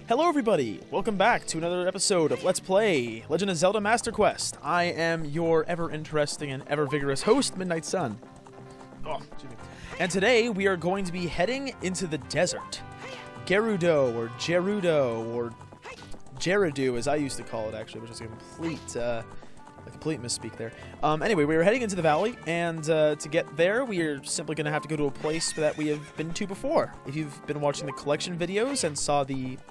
Hello everybody! Welcome back to another episode of Let's Play Legend of Zelda Master Quest. I am your ever-interesting and ever-vigorous host, Midnight Sun. Oh, excuse me. And today we are going to be heading into the desert. Gerudo, or Gerudo, as I used to call it actually, which is a complete misspeak there. Anyway, we are heading into the valley, and to get there, we are simply going to have to go to a place that we have been to before. If you've been watching the collection videos and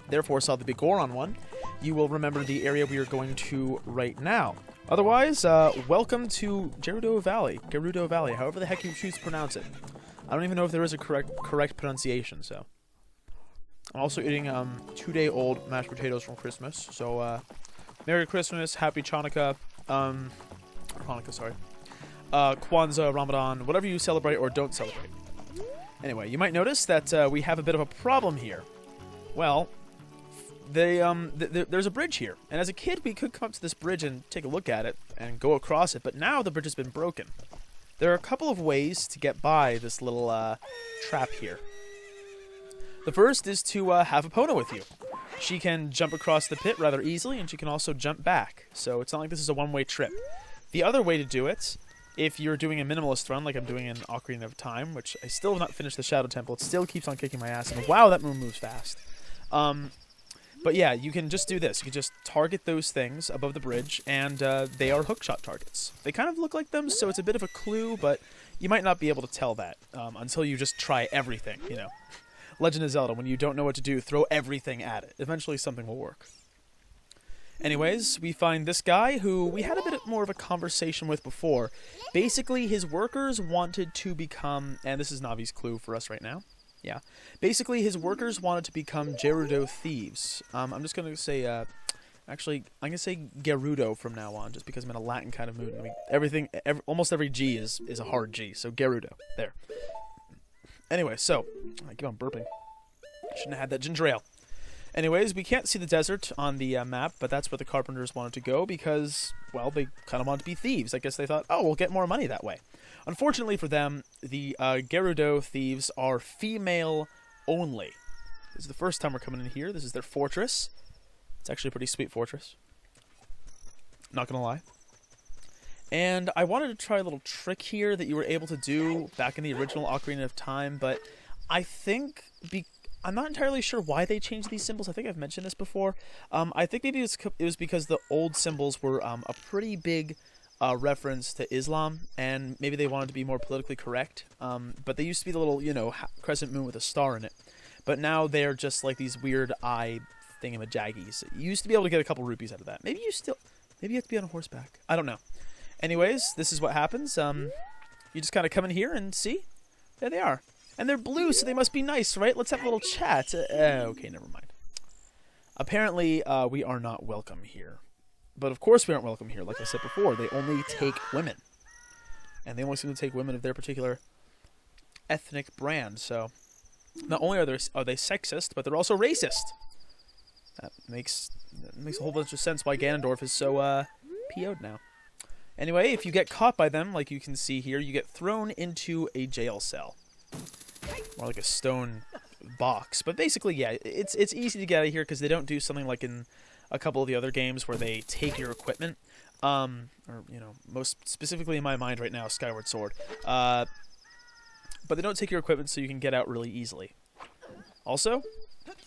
therefore saw the big Goron one, you will remember the area we are going to right now. Otherwise, welcome to Gerudo Valley, however the heck you choose to pronounce it. I don't even know if there is a correct pronunciation, so. I'm also eating 2-day-old mashed potatoes from Christmas, so Merry Christmas, Happy Chanukah. Hanukkah, sorry. Kwanzaa, Ramadan, whatever you celebrate or don't celebrate. Anyway, you might notice that we have a bit of a problem here. Well, there's a bridge here, and as a kid we could come up to this bridge and take a look at it and go across it, but now the bridge has been broken. There are a couple of ways to get by this little trap here. The first is to have Epona with you. She can jump across the pit rather easily, and she can also jump back. So it's not like this is a one-way trip. The other way to do it, if you're doing a minimalist run, like I'm doing in Ocarina of Time, which I still have not finished the Shadow Temple, it still keeps on kicking my ass, and wow, that moon moves fast. But yeah, you can just do this. You can just target those things above the bridge, and they are hookshot targets. They kind of look like them, so it's a bit of a clue, but you might not be able to tell that until you just try everything, you know. Legend of Zelda, when you don't know what to do, throw everything at it. Eventually something will work. Anyways, we find this guy who we had a bit more of a conversation with before. Basically, his workers wanted to become, and this is Navi's clue for us right now. Yeah. Basically, his workers wanted to become Gerudo thieves. I'm just going to say, actually, I'm going to say Gerudo from now on, just because I'm in a Latin kind of mood. I mean, almost every G is a hard G, so Gerudo. There. Anyway, so, I keep on burping. Shouldn't have had that ginger ale. Anyways, we can't see the desert on the map, but that's where the carpenters wanted to go because, well, they kind of wanted to be thieves. I guess they thought, oh, we'll get more money that way. Unfortunately for them, the Gerudo thieves are female only. This is the first time we're coming in here. This is their fortress. It's actually a pretty sweet fortress. Not gonna lie. And I wanted to try a little trick here that you were able to do back in the original Ocarina of Time, but I think I'm not entirely sure why they changed these symbols. I think I've mentioned this before. I think maybe it was because the old symbols were a pretty big reference to Islam, and maybe they wanted to be more politically correct. But they used to be the little, you know, crescent moon with a star in it. But now they're just like these weird eye thingamajaggies. You used to be able to get a couple rupees out of that. Maybe you have to be on a horseback. I don't know. Anyways, this is what happens. You just kind of come in here and see. There they are. And they're blue, so they must be nice, right? Let's have a little chat. Okay, never mind. Apparently, we are not welcome here. But of course we aren't welcome here. Like I said before, they only take women. And they only seem to take women of their particular ethnic brand. So, not only are they sexist, but they're also racist. That makes a whole bunch of sense why Ganondorf is so PO'd now. Anyway, if you get caught by them, like you can see here, you get thrown into a jail cell. More like a stone box. But basically, yeah, it's easy to get out of here because they don't do something like in a couple of the other games where they take your equipment. Or, you know, most specifically in my mind right now, Skyward Sword. But they don't take your equipment so you can get out really easily. Also,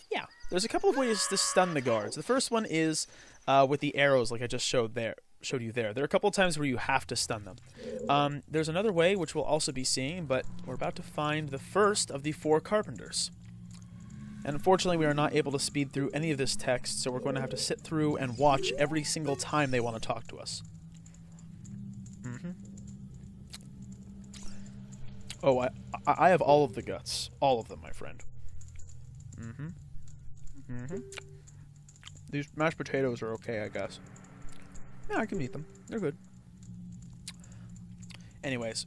yeah, there's a couple of ways to stun the guards. The first one is with the arrows like I just showed you there. There are a couple of times where you have to stun them. There's another way, which we'll also be seeing, but we're about to find the first of the 4 carpenters. And unfortunately, we are not able to speed through any of this text, so we're going to have to sit through and watch every single time they want to talk to us. Oh, I have all of the guts. All of them, my friend. These mashed potatoes are okay, I guess. Yeah, I can eat them. They're good. Anyways.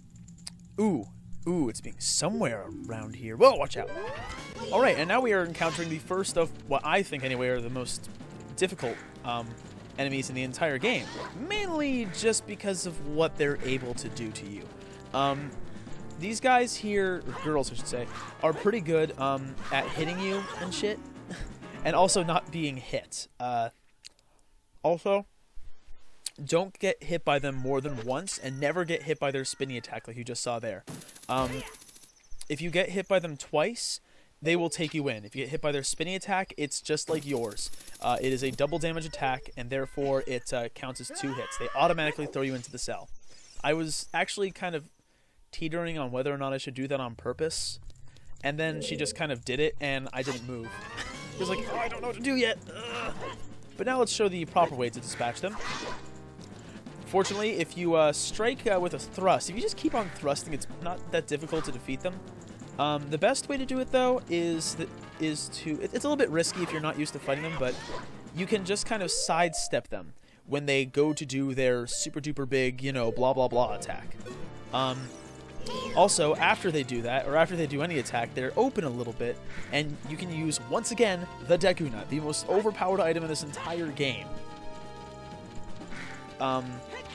Ooh, it's being somewhere around here. Whoa, watch out. Alright, and now we are encountering the first of what I think, anyway, are the most difficult enemies in the entire game. Mainly just because of what they're able to do to you. These guys here, or girls I should say, are pretty good at hitting you and shit. and also not being hit. Also, don't get hit by them more than once, and never get hit by their spinny attack like you just saw there. If you get hit by them twice, they will take you in. If you get hit by their spinny attack, it's just like yours. It is a double damage attack, and therefore it counts as 2 hits. They automatically throw you into the cell. I was actually kind of teetering on whether or not I should do that on purpose, and then she just kind of did it, and I didn't move. It was like, oh, I don't know what to do yet. Ugh. But now let's show the proper way to dispatch them. Fortunately, if you strike with a thrust, if you just keep on thrusting, it's not that difficult to defeat them. The best way to do it, though, is to... It's a little bit risky if you're not used to fighting them, but you can just kind of sidestep them when they go to do their super-duper big, you know, blah-blah-blah attack. Also, after they do that, or after they do any attack, they're open a little bit, and you can use, once again, the Deku Nut, the most overpowered item in this entire game.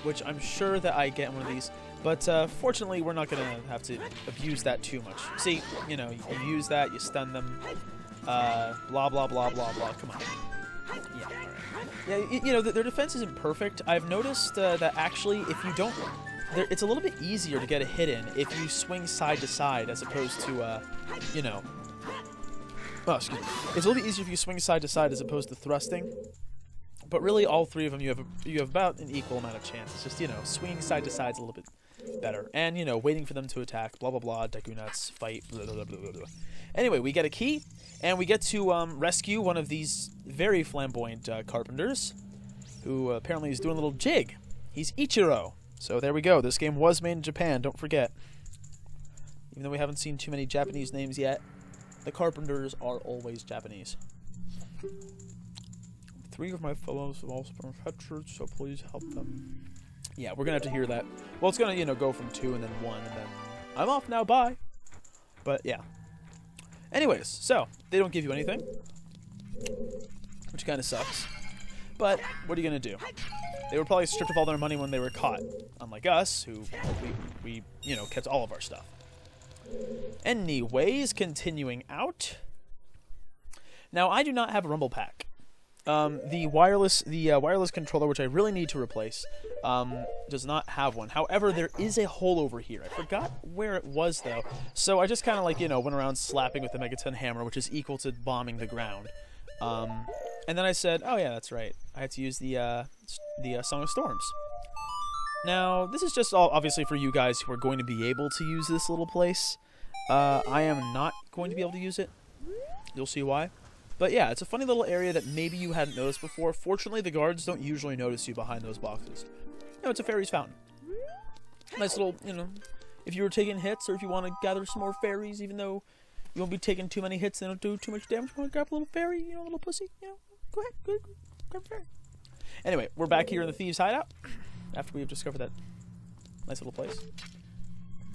Which I'm sure that I get one of these, but fortunately we're not going to have to abuse that too much. See, you know, you use that, you stun them, blah, blah, blah, blah, blah, come on. Yeah, alright. Yeah, you know, their defense isn't perfect. I've noticed that actually, if you don't... It's a little bit easier to get a hit in if you swing side to side as opposed to, you know... Oh, excuse me. It's a little bit easier if you swing side to side as opposed to thrusting. But really, all 3 of them, you have about an equal amount of chance. It's just, you know, swinging side to side is a little bit better. And, you know, waiting for them to attack, blah, blah, blah, Deku Nuts, fight, blah, blah, blah, blah, blah. Anyway, we get a key, and we get to rescue one of these very flamboyant carpenters, who apparently is doing a little jig. He's Ichiro. So there we go. This game was made in Japan, don't forget. Even though we haven't seen too many Japanese names yet, the carpenters are always Japanese. 3 of my fellows have also been captured, so please help them. Yeah, we're gonna have to hear that. Well, it's gonna, you know, go from 2 and then 1, and then I'm off now, bye. But yeah. Anyways, so they don't give you anything, which kind of sucks. But what are you gonna do? They were probably stripped of all their money when they were caught, unlike us, who we you know, kept all of our stuff. Anyways, continuing out. Now, I do not have a rumble pack. The wireless controller, which I really need to replace, does not have one. However, there is a hole over here. I forgot where it was, though. So I just kind of, like, you know, went around slapping with the Megaton Hammer, which is equal to bombing the ground. And then I said, oh yeah, that's right. I had to use the Song of Storms. Now, this is just all obviously for you guys who are going to be able to use this little place. I am not going to be able to use it. You'll see why. But yeah, it's a funny little area that maybe you hadn't noticed before. Fortunately, the guards don't usually notice you behind those boxes. You know, it's a fairy's fountain. Nice little, you know, if you were taking hits or if you want to gather some more fairies, even though you won't be taking too many hits, they don't do too much damage. You want to grab a little fairy, you know, a little pussy, you know, go ahead, grab a fairy. Anyway, we're back here in the Thieves Hideout after we've discovered that nice little place.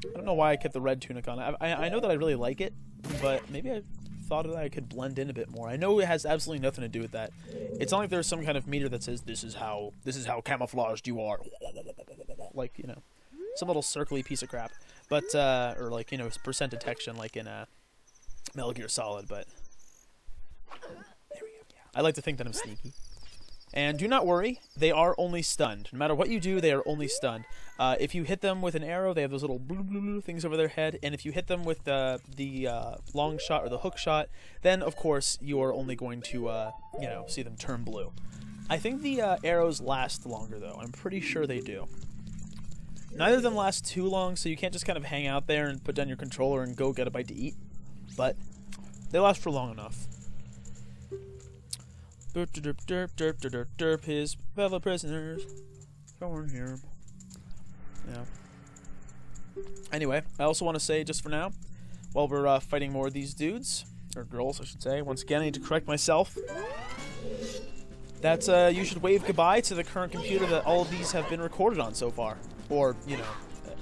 I don't know why I kept the red tunic on. I know that I really like it, but maybe I thought that I could blend in a bit more. I know it has absolutely nothing to do with that. It's not like there's some kind of meter that says this is how camouflaged you are. Like, you know, some little circly piece of crap. But or like, you know, percent detection like in Metal Gear Solid, but there we go. Yeah. I like to think that I'm sneaky. And do not worry, they are only stunned. No matter what you do, they are only stunned. If you hit them with an arrow, they have those little blue things over their head. And if you hit them with the long shot or the hook shot, then, of course, you are only going to, you know, see them turn blue. I think the arrows last longer, though. I'm pretty sure they do. Neither of them last too long, so you can't just kind of hang out there and put down your controller and go get a bite to eat. But they last for long enough. Derp, derp, derp, derp, derp, derp, his fellow prisoners. Go in here. Yeah. Anyway, I also want to say, just for now, while we're fighting more of these dudes, or girls, I should say, once again, I need to correct myself. That you should wave goodbye to the current computer that all of these have been recorded on so far. Or, you know,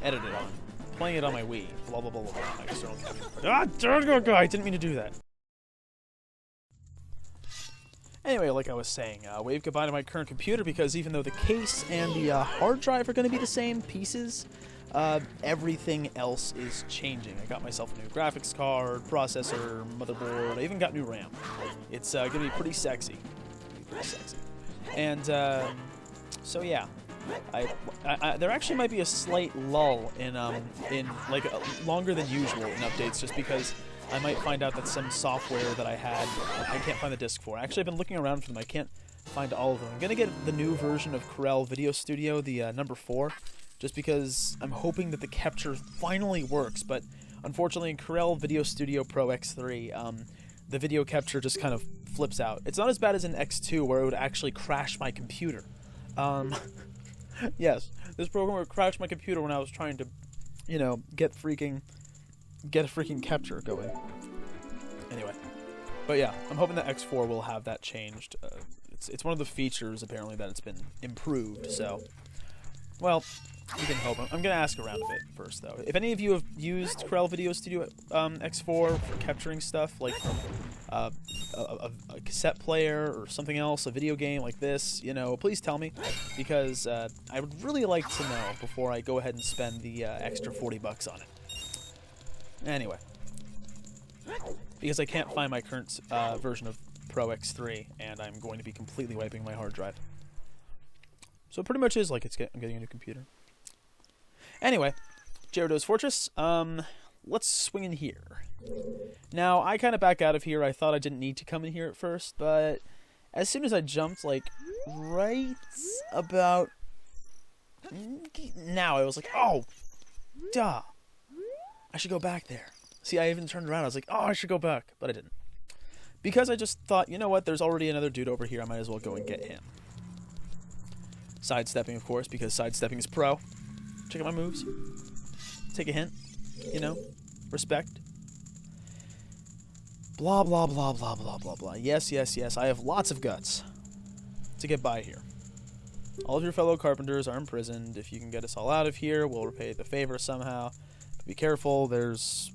edited on. Playing it on my Wii. Blah, blah, blah, blah, blah. External camera. Ah, darn guy! I didn't mean to do that. Anyway, like I was saying, wave goodbye to my current computer because even though the case and the hard drive are going to be the same pieces, everything else is changing. I got myself a new graphics card, processor, motherboard. I even got new RAM. It's gonna be pretty sexy. And so yeah, there actually might be a slight lull in like longer than usual in updates, just because I might find out that some software that I had, I can't find the disk for. Actually, I've been looking around for them. I can't find all of them. I'm gonna get the new version of Corel Video Studio, the number 4. Just because I'm hoping that the capture finally works, but unfortunately in Corel Video Studio Pro X3, the video capture just kind of flips out. It's not as bad as in X2 where it would actually crash my computer. Yes, this program would crash my computer when I was trying to, you know, get a freaking capture going. Anyway, but yeah, I'm hoping that X4 will have that changed. It's one of the features apparently that it's been improved. So, well, we can hope. I'm going to ask around a bit first, though. If any of you have used Corel Video Studio X4 for capturing stuff, like from a cassette player or something else, a video game like this, you know, please tell me, because I would really like to know before I go ahead and spend the extra $40 on it. Anyway, because I can't find my current version of Pro X3, and I'm going to be completely wiping my hard drive. So it pretty much is like I'm getting a new computer. Anyway, Gerudo's Fortress. Let's swing in here. Now, I kind of back out of here. I thought I didn't need to come in here at first, but as soon as I jumped, like, right about now, I was like, oh, duh. I should go back there. See, I even turned around. I was like, oh, I should go back, but I didn't. Because I just thought, you know what, there's already another dude over here. I might as well go and get him. Sidestepping, of course, because sidestepping is pro. Check out my moves. Take a hint. You know, respect. Blah, blah, blah, blah, blah, blah, blah. Yes, yes, yes. I have lots of guts to get by here. All of your fellow carpenters are imprisoned. If you can get us all out of here, we'll repay the favor somehow. But be careful. There's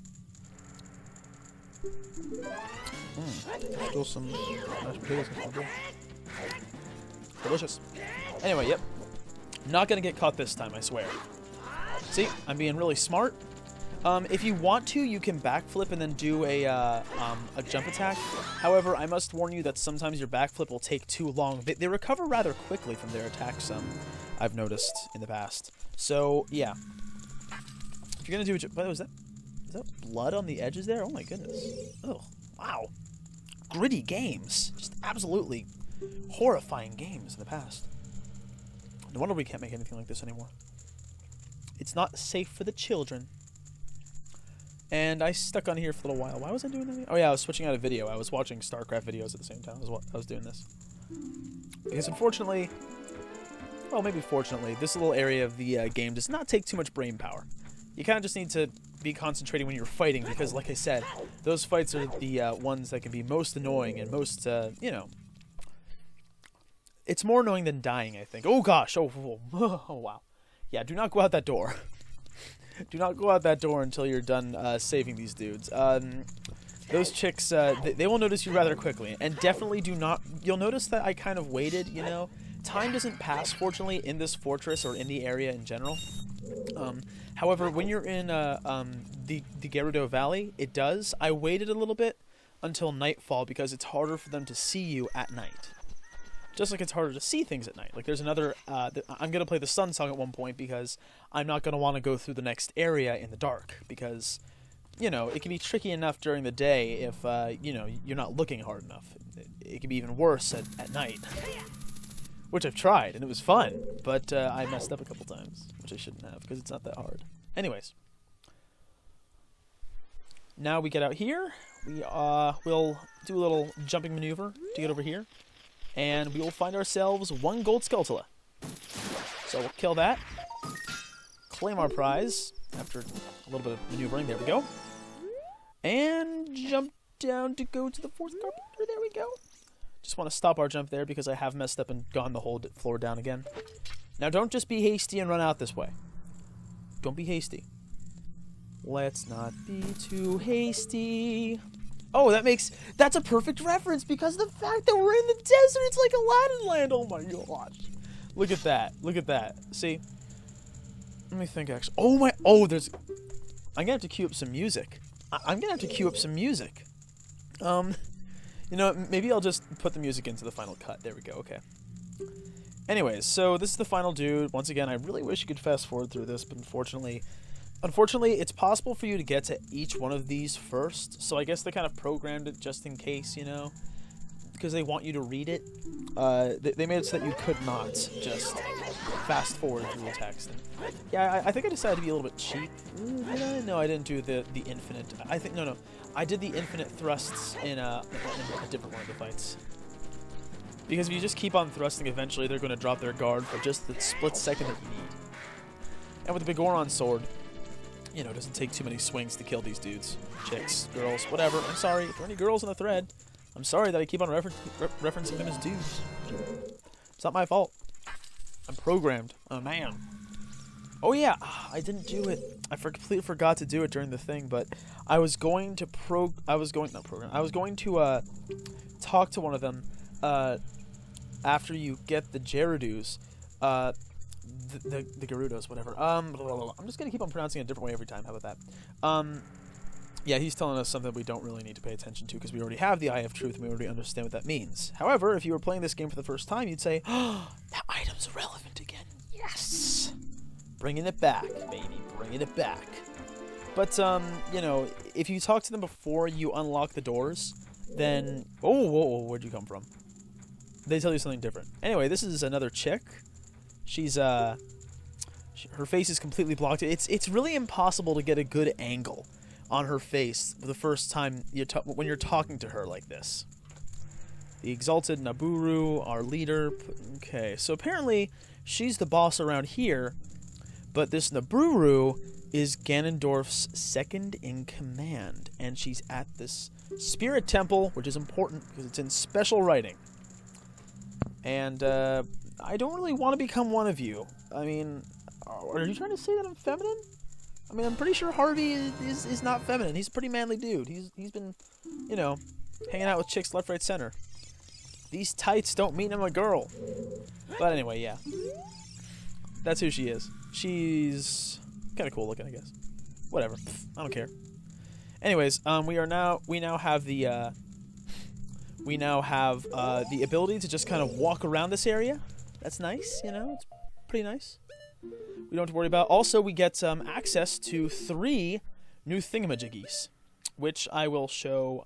still some mashed potatoes and stuff. Delicious. Anyway, yep. Not gonna get caught this time, I swear. See, I'm being really smart. If you want to, you can backflip and then do a jump attack. However, I must warn you that sometimes your backflip will take too long. They recover rather quickly from their attacks, I've noticed in the past. So, yeah. If you're gonna do a jump... Is that blood on the edges there? Oh my goodness. Oh, wow. Gritty games. Just absolutely horrifying games in the past. No wonder we can't make anything like this anymore. It's not safe for the children. And I stuck on here for a little while. Why was I doing that? Oh yeah, I was switching out a video. I was watching StarCraft videos at the same time as I was doing this. Because unfortunately, well, maybe fortunately, this little area of the game does not take too much brain power. You kind of just need to be concentrating when you're fighting, because like I said, those fights are the ones that can be most annoying and most, you know, it's more annoying than dying, I think. Oh gosh, oh wow. Yeah, do not go out that door. Do not go out that door until you're done saving these dudes. Those chicks, they will notice you rather quickly. And definitely do not... You'll notice that I kind of waited, you know. Time doesn't pass, fortunately, in this fortress or in the area in general. However, when you're in the Gerudo Valley, it does. I waited a little bit until nightfall because it's harder for them to see you at night. Just like it's harder to see things at night. Like there's another... I'm going to play the Sun Song at one point because I'm not going to want to go through the next area in the dark. Because, you know, it can be tricky enough during the day if, you know, you're not looking hard enough. It can be even worse at night. Which I've tried, and it was fun. But I messed up a couple times, which I shouldn't have because it's not that hard. Anyways. Now we get out here. We'll do a little jumping maneuver to get over here. And we will find ourselves 1 gold Skulltula. So we'll kill that. Claim our prize after a little bit of maneuvering. There we go. And jump down to go to the 4th carpenter. There we go. Just want to stop our jump there because I have messed up and gone the whole floor down again. Now don't just be hasty and run out this way. Don't be hasty. Let's not be too hasty. Oh, that's a perfect reference because of the fact that we're in the desert. It's like Aladdin Land. Oh my gosh. Look at that. Look at that. See? Let me think, actually. Oh, my... Oh, there's... I'm gonna have to queue up some music. I'm gonna have to queue up some music. You know, maybe I'll just put the music into the final cut. There we go, okay. Anyways, so this is the final dude. Once again, I really wish you could fast forward through this, but unfortunately, it's possible for you to get to each one of these first. So I guess they kind of programmed it just in case, you know, because they want you to read it. They made it so that you could not just fast forward through the text. And yeah, I think I decided to be a little bit cheap. Did I? No, I didn't do the infinite. I think no. I did the infinite thrusts in a different one of the fights. Because if you just keep on thrusting, eventually they're going to drop their guard for just the split second that you need. And with the Bigoron sword, you know, it doesn't take too many swings to kill these dudes. Chicks, girls, whatever. I'm sorry. If there are any girls in the thread, I'm sorry that I keep on referencing them as dudes. It's not my fault. I'm programmed. Oh, man. Oh, yeah. I didn't do it. I completely forgot to do it during the thing, but I was going to talk to one of them after you get the Gerudos, the Gerudos, whatever. I'm just gonna keep on pronouncing it a different way every time. How about that? Yeah, he's telling us something we don't really need to pay attention to because we already have the Eye of Truth and we already understand what that means. However, if you were playing this game for the first time, you'd say, "Oh, that item's relevant again. Yes, bringing it back, baby, bringing it back." But you know, if you talk to them before you unlock the doors, then whoa, where'd you come from? They tell you something different. Anyway, this is another chick. She's her face is completely blocked. It's really impossible to get a good angle on her face the first time when you're talking to her like this. The Exalted Naburu, our leader. Okay, so apparently she's the boss around here, but this Naburu is Ganondorf's second in command, and she's at this Spirit Temple, which is important because it's in special writing. And I don't really want to become one of you. I mean, are you trying to say that I'm feminine? I mean, I'm pretty sure Harvey is not feminine. He's a pretty manly dude. He's been, you know, hanging out with chicks left, right, center. These tights don't mean I'm a girl. But anyway, yeah. That's who she is. She's kind of cool looking, I guess. Whatever. I don't care. Anyways, we now have the ability to just kind of walk around this area. That's nice, you know. It's pretty nice. We don't have to worry about. Also, we get access to 3 new thingamajiggies, which I will show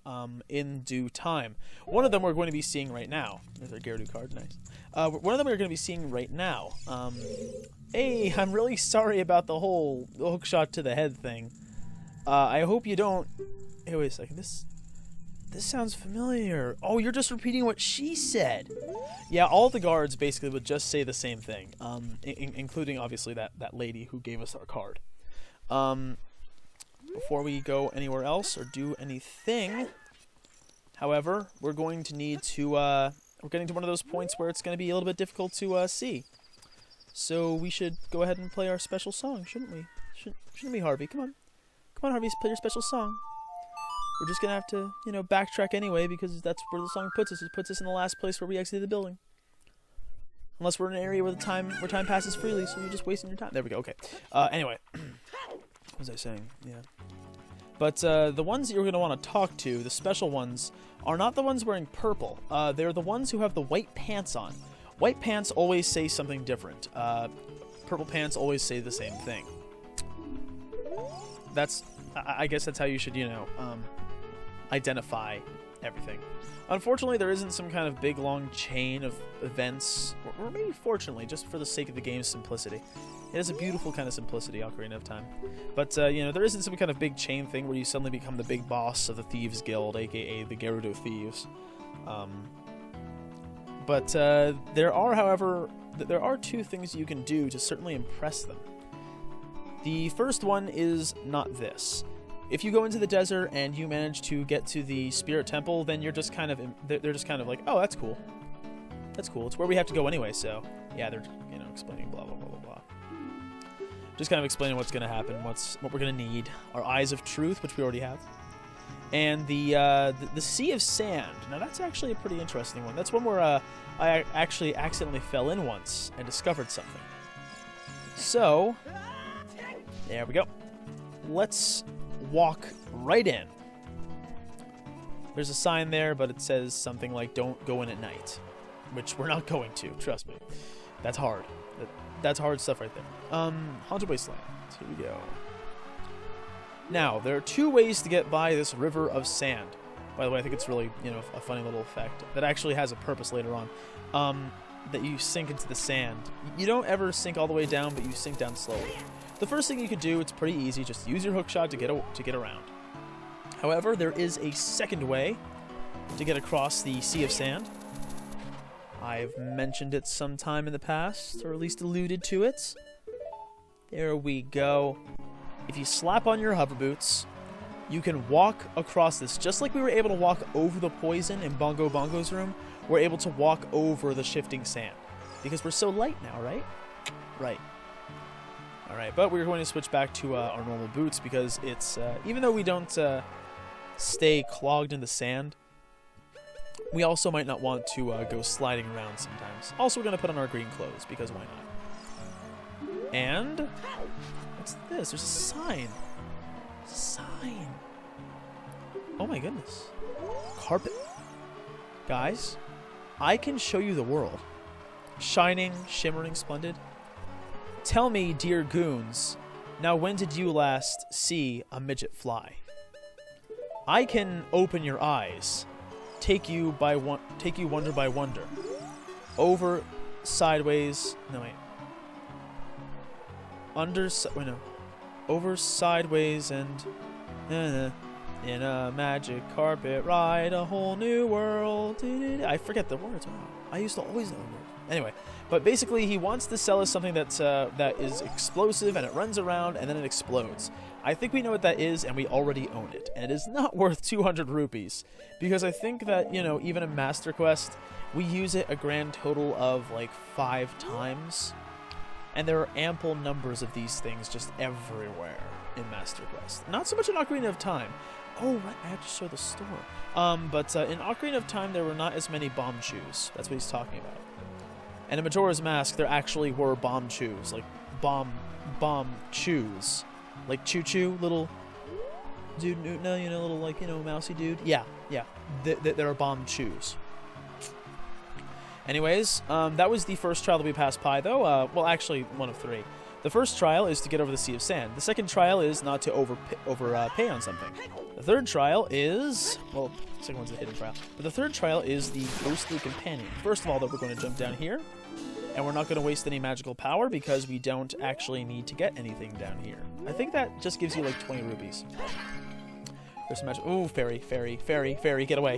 in due time. One of them we're going to be seeing right now. There's our Gerudo card, nice. One of them we're going to be seeing right now. Hey, I'm really sorry about the whole hook shot to the head thing. I hope you don't... Hey, wait a second. This sounds familiar. Oh, you're just repeating what she said. Yeah, all the guards basically would just say the same thing, including, obviously, that lady who gave us our card. Before we go anywhere else or do anything, however, we're going to need to... we're getting to one of those points where it's going to be a little bit difficult to see. So we should go ahead and play our special song, shouldn't we? Shouldn't we, Harvey? Come on. Come on, Harvey, play your special song. We're just gonna have to, you know, backtrack anyway because that's where the song puts us. It puts us in the last place where we exited the building. Unless we're in an area where time passes freely, so you're just wasting your time. There we go. Okay. Anyway, what was I saying? Yeah. But the ones that you're gonna want to talk to, the special ones, are not the ones wearing purple. They're the ones who have the white pants on. White pants always say something different. Purple pants always say the same thing. I guess that's how you should, you know, identify everything. Unfortunately, there isn't some kind of big, long chain of events, or maybe fortunately, just for the sake of the game's simplicity. It has a beautiful kind of simplicity, Ocarina of Time. But, you know, there isn't some kind of big chain thing where you suddenly become the big boss of the Thieves Guild, aka the Gerudo Thieves. But there are, however, there are 2 things you can do to certainly impress them. The first one is not this. If you go into the desert and you manage to get to the Spirit Temple, then you're just kind of, they're just kind of like, oh, that's cool. That's cool. It's where we have to go anyway, so yeah, they're, you know, explaining blah, blah, blah, blah, blah. Just kind of explaining what's going to happen, what we're going to need. Our Eyes of Truth, which we already have. And the Sea of Sand. Now, that's actually a pretty interesting one. That's one where I actually accidentally fell in once and discovered something. So, There we go. Let's walk right in. There's a sign there, but it says something like, don't go in at night. Which we're not going to, trust me. That's hard. That's hard stuff right there. Haunted Wasteland. Here we go. Now, there are 2 ways to get by this river of sand. By the way, I think it's really, you know, a funny little effect that actually has a purpose later on. That you sink into the sand. You don't ever sink all the way down, but you sink down slowly. The first thing you could do, it's pretty easy, just use your hookshot to get around. However, there is a second way to get across the sea of sand. I've mentioned it sometime in the past, or at least alluded to it. There we go. If you slap on your hover boots, you can walk across this. Just like we were able to walk over the poison in Bongo Bongo's room, we're able to walk over the shifting sand. Because we're so light now, right? Right. Alright, but we're going to switch back to our normal boots because it's, even though we don't stay clogged in the sand, we also might not want to go sliding around sometimes. Also, we're going to put on our green clothes because why not? And what's this? There's a sign. There's a sign. Oh my goodness. Carpet. Guys, I can show you the world. Shining, shimmering, splendid. Tell me, dear goons, now when did you last see a midget fly? I can open your eyes, take you wonder by wonder, over, sideways. No wait. Over, sideways, and in a magic carpet ride, a whole new world. I forget the words. Wow. I used to always know the words. Anyway, but basically he wants to sell us something that's that is explosive and it runs around and then it explodes. I think we know what that is and we already own it. And it is not worth 200 rupees because I think that, you know, even in Master Quest, we use it a grand total of like 5 times. And there are ample numbers of these things just everywhere in Master Quest. Not so much in Ocarina of Time. Oh, right, I have to show the store. But in Ocarina of Time, there were not as many bomb shoes. That's what he's talking about. And in Majora's Mask, there actually were bomb shoes. Like, bomb chews. Like choo-choo, little dude, no, you know, little, like, you know, mousy dude. Yeah. There are bomb chews. Anyways, that was the first trial that we passed by, though. Well, actually, one of 3. The first trial is to get over the Sea of Sand. The second trial is not to overpay on something. The third trial is... Well, the second one's a hidden trial. But the third trial is the Ghostly Companion. First of all, though, we're going to jump down here. And we're not going to waste any magical power because we don't actually need to get anything down here. I think that just gives you, like, 20 rupees. There's some magic... Ooh, fairy, get away,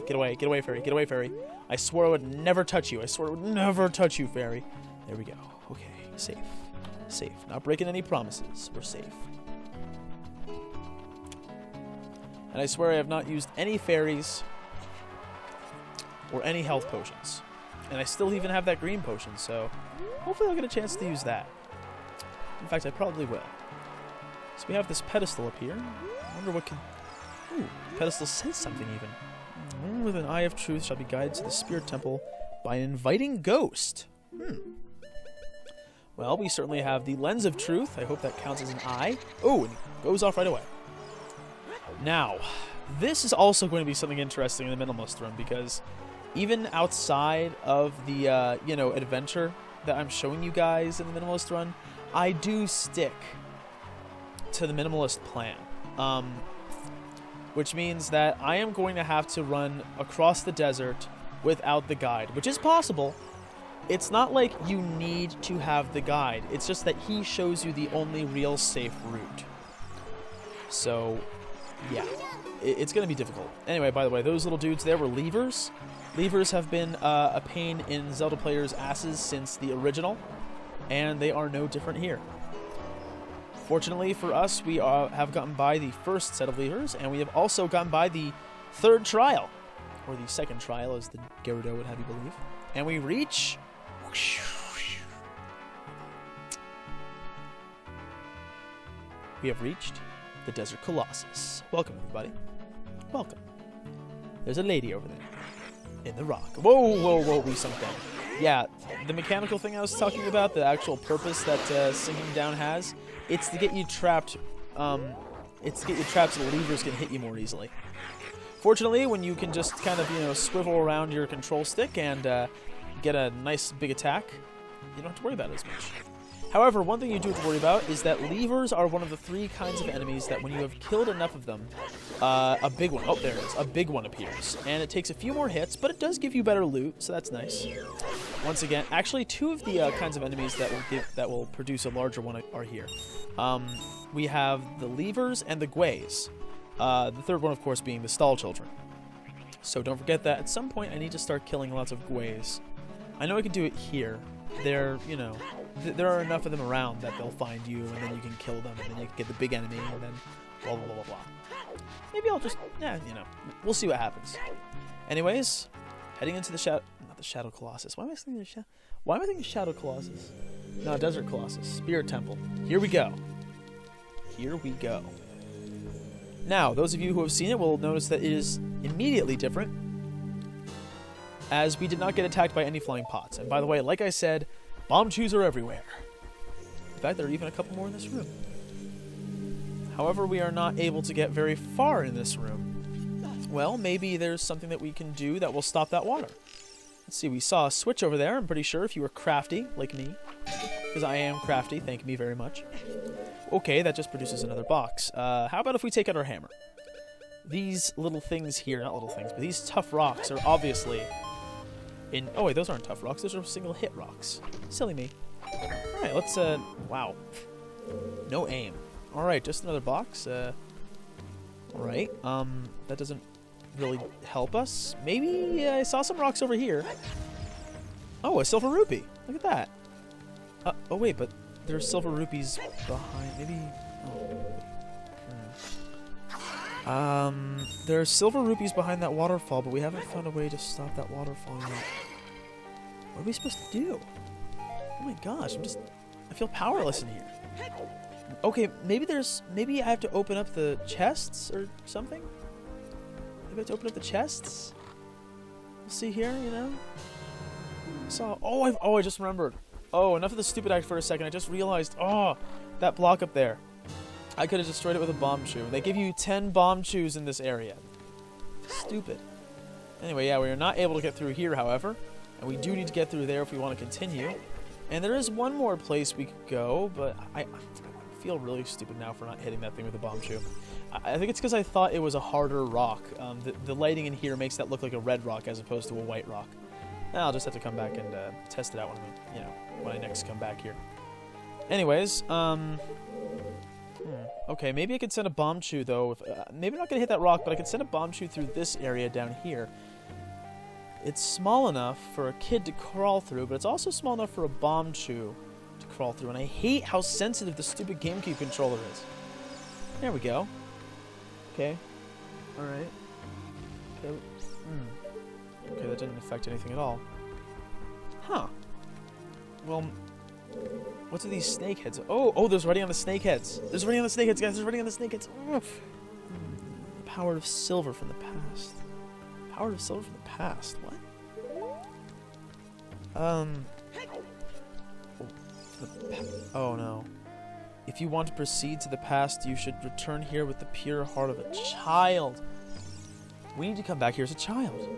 fairy. I swore I would never touch you. I swore I would never touch you, fairy. There we go. Okay, safe. Not breaking any promises. We're safe. And I swear I have not used any fairies or any health potions. And I still even have that green potion, so hopefully I'll get a chance to use that. In fact, I probably will. So we have this pedestal up here. I wonder what can... Ooh, the pedestal says something even. With an eye of truth shall be guided to the spirit temple by an inviting ghost. Well, we certainly have the lens of truth. I hope that counts as an eye. Oh, and it goes off right away. Now, this is also going to be something interesting in the Minimalist Run because even outside of the, you know, adventure that I'm showing you guys in the Minimalist Run, I do stick to the Minimalist plan. Which means that I am going to have to run across the desert without the guide, which is possible. It's not like you need to have the guide. It's just that he shows you the only real safe route. So, yeah, it's going to be difficult. Anyway, by the way, those little dudes there were levers. Levers have been a pain in Zelda players' asses since the original, and they are no different here. Fortunately for us, we have gotten by the first set of levers, and we have also gotten by the third trial, or the second trial, as the Gerudo would have you believe. And we reach... We have reached the Desert Colossus. Welcome, everybody. Welcome. There's a lady over there. In the rock. Whoa, we sunk down. Yeah, the mechanical thing I was talking about, the actual purpose that sinking down has, It's to get you trapped. It's to get you trapped so the levers can hit you more easily. Fortunately, when you can just kind of, you know, swivel around your control stick and get a nice big attack, you don't have to worry about it as much. However, one thing you do have to worry about is that levers are one of the 3 kinds of enemies that when you have killed enough of them, a big one, oh, there it is, a big one appears. And it takes a few more hits, but it does give you better loot, so that's nice. Once again, actually 2 of the kinds of enemies that will produce a larger one are here. We have the levers and the gways. The third one, of course, being the stall children. So don't forget that at some point I need to start killing lots of gways. I know I can do it here. They're, you know, there are enough of them around that they'll find you, and then you can kill them, and then you can get the big enemy, and then blah, blah, blah, blah, blah. Maybe I'll just, yeah, you know, we'll see what happens. Anyways, heading into the not the Shadow Colossus. Why am I thinking Shadow Colossus? No, Desert Colossus. Spirit Temple. Here we go. Here we go. Now, those of you who have seen it will notice that it is immediately different, as we did not get attacked by any flying pots. And by the way, like I said, bomb chews are everywhere. In fact, there are even a couple more in this room. However, we are not able to get very far in this room. Well, maybe there's something that we can do that will stop that water. Let's see, we saw a switch over there, I'm pretty sure, if you were crafty, like me. Because I am crafty, thank me very much. Okay, that just produces another box. How about if we take out our hammer? These little things here, not little things, but these tough rocks are obviously in... Oh wait, those aren't tough rocks, those are single hit rocks. Silly me. Alright, let's, wow. No aim. Alright, just another box. Alright, that doesn't really help us. Maybe I saw some rocks over here. Oh, a silver rupee. Look at that. Oh wait, but there's silver rupees behind. Maybe. Oh. There's silver rupees behind that waterfall, but we haven't found a way to stop that waterfall yet. What are we supposed to do? Oh my gosh, I feel powerless in here. Okay, maybe I have to open up the chests or something? Maybe I have to open up the chests? We'll see here, you know? I just remembered. Oh, enough of the stupid act for a second. I just realized, that block up there. I could have destroyed it with a bomb chew. They give you 10 bomb chews in this area. Stupid. Anyway, yeah, we are not able to get through here, however. And we do need to get through there if we want to continue. And there is one more place we could go, but I feel really stupid now for not hitting that thing with a bomb chew. I think it's because I thought it was a harder rock. The lighting in here makes that look like a red rock as opposed to a white rock. I'll just have to come back and test it out when I next come back here. Anyways, okay, maybe I could send a bomb chew though. Maybe I'm not gonna hit that rock, but I could send a bomb chew through this area down here. It's small enough for a kid to crawl through, but it's also small enough for a bomb chew to crawl through. And I hate how sensitive the stupid GameCube controller is. There we go. Okay. All right. Okay. Okay, that didn't affect anything at all. Huh. Well, what's with these snake heads? Oh, there's already on the snake heads. There's already on the snake heads, guys. There's already on the snake heads. The power of silver from the past. Power of silver from the past. What? Oh no. If you want to proceed to the past, you should return here with the pure heart of a child. We need to come back here as a child.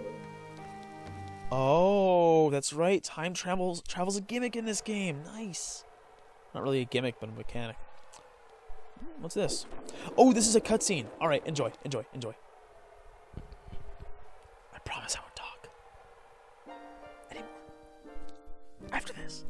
Oh, that's right. Time travel's a gimmick in this game. Nice. Not really a gimmick, but a mechanic. What's this? Oh, this is a cutscene. All right, enjoy. I promise I won't talk anymore after this.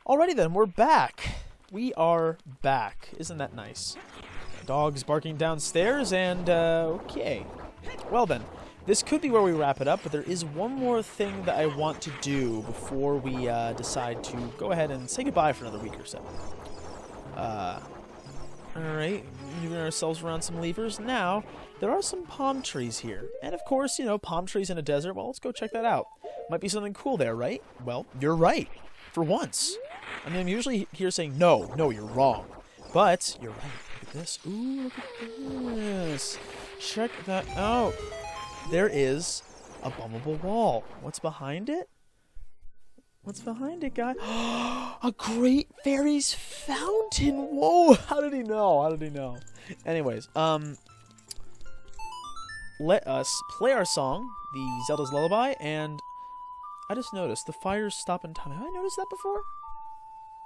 Alrighty then, we're back. We are back. Isn't that nice? Dogs barking downstairs, and, okay. Well then, this could be where we wrap it up, but there is one more thing that I want to do before we, decide to go ahead and say goodbye for another week or so. Alright, moving ourselves around some levers. Now, there are some palm trees here. And of course, you know, palm trees in a desert, well, let's go check that out. Might be something cool there, right? Well, you're right. For once. I mean, I'm usually here saying, no, you're wrong. But, you're right. Look at this. Ooh, look at this. Check that out. There is a bummable wall. What's behind it? What's behind it, guy? A Great Fairy's Fountain! Whoa! How did he know? How did he know? Anyways, let us play our song, the Zelda's Lullaby, and I just noticed the fires stop in time. Have I noticed that before?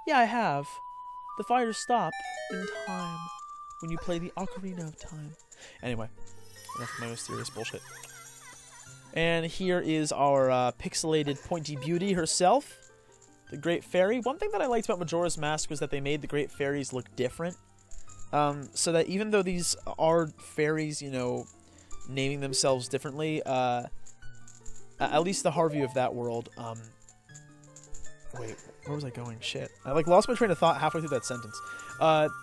Yeah, I have. The fires stop in time when you play the Ocarina of Time. Anyway, enough of my mysterious bullshit. And here is our pixelated pointy beauty herself, the Great Fairy. One thing that I liked about Majora's Mask was that they made the Great Fairies look different. So that even though these are fairies, you know, naming themselves differently, at least the Harvey of that world, wait, where was I going? Shit. I, lost my train of thought halfway through that sentence.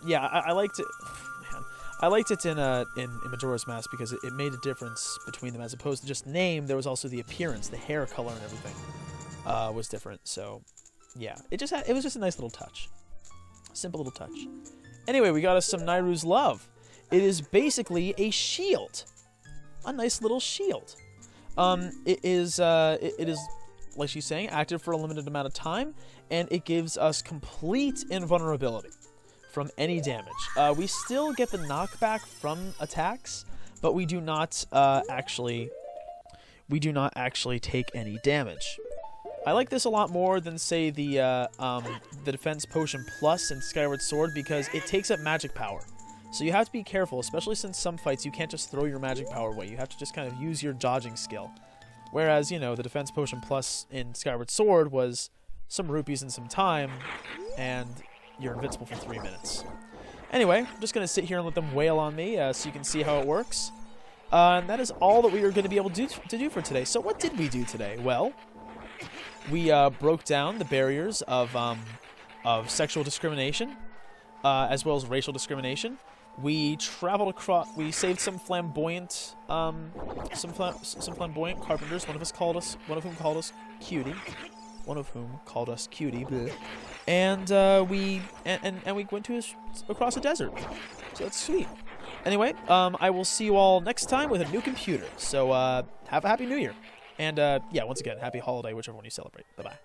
Yeah, I liked it. Man, I liked it in Majora's Mask because it made a difference between them. As opposed to just name, there was also the appearance, the hair color and everything, was different. So, yeah, it was just a nice little touch. Simple little touch. Anyway, we got us some Nairu's Love. It is basically a shield. A nice little shield. It is, like she's saying, active for a limited amount of time, and it gives us complete invulnerability from any damage. We still get the knockback from attacks, but we do not actually take any damage. I like this a lot more than, say, the Defense Potion Plus in Skyward Sword because it takes up magic power. So you have to be careful, especially since some fights you can't just throw your magic power away. You have to just kind of use your dodging skill. Whereas, you know, the Defense Potion Plus in Skyward Sword was some rupees and some time, and you're invincible for 3 minutes. Anyway, I'm just going to sit here and let them wail on me so you can see how it works. And that is all that we are going to be able to do for today. So what did we do today? Well, we broke down the barriers of sexual discrimination, as well as racial discrimination. We traveled across. We saved some flamboyant, flamboyant carpenters. One of whom called us cutie. Bleh. And we went across a desert. So that's sweet. Anyway, I will see you all next time with a new computer. So have a happy New Year, and yeah, once again, happy holiday, whichever one you celebrate. Bye bye.